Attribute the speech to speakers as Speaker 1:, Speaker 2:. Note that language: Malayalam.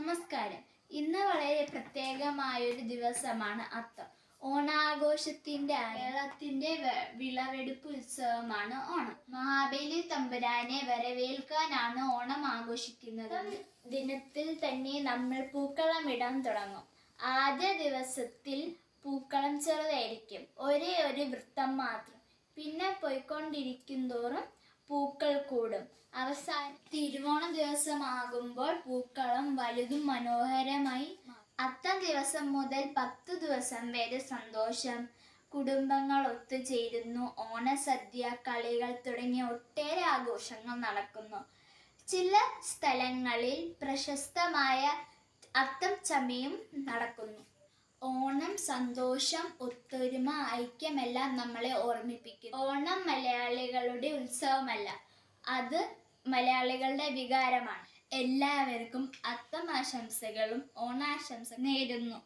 Speaker 1: നമസ്കാരം. ഇന്ന് വളരെ പ്രത്യേകമായൊരു ദിവസമാണ് അത്തം. ഓണാഘോഷത്തിന്റെ കേരളത്തിന്റെ വിളവെടുപ്പ് ഉത്സവമാണ് ഓണം. മഹാബലി തമ്പുരാനെ വരവേൽക്കാനാണ് ഓണം ആഘോഷിക്കുന്നത്. ദിനത്തിൽ തന്നെ നമ്മൾ പൂക്കളമിടാൻ തുടങ്ങും. ആദ്യ ദിവസത്തിൽ പൂക്കളം ചെറുതായിരിക്കും, ഒരേ ഒരു വൃത്തം മാത്രം. പിന്നെ പോയിക്കൊണ്ടിരിക്കും തോറും പൂക്കൾ കൂടും. അവസാനം തിരുവോണ ദിവസമാകുമ്പോൾ പൂക്കളം വലുതും മനോഹരമായി. അത്തം ദിവസം മുതൽ 10 ദിവസം വരെ സന്തോഷം. കുടുംബങ്ങൾ ഒത്തുചേരുന്നു. ഓണസദ്യ, കളികൾ തുടങ്ങിയ ഒട്ടേറെ ആഘോഷങ്ങൾ നടക്കുന്നു. ചില സ്ഥലങ്ങളിൽ പ്രശസ്തമായ അത്തം ചമയും നടക്കുന്നു. ഓണം സന്തോഷം, ഒത്തൊരുമ, ഐക്യമെല്ലാം നമ്മളെ ഓർമ്മിപ്പിക്കുന്നു. ഓണം മലയാളികളുടെ ഉത്സവമല്ല, അത് മലയാളികളുടെ വികാരമാണ്. എല്ലാവർക്കും അത്തം ആശംസകളും ഓണാശംസ നേരുന്നു.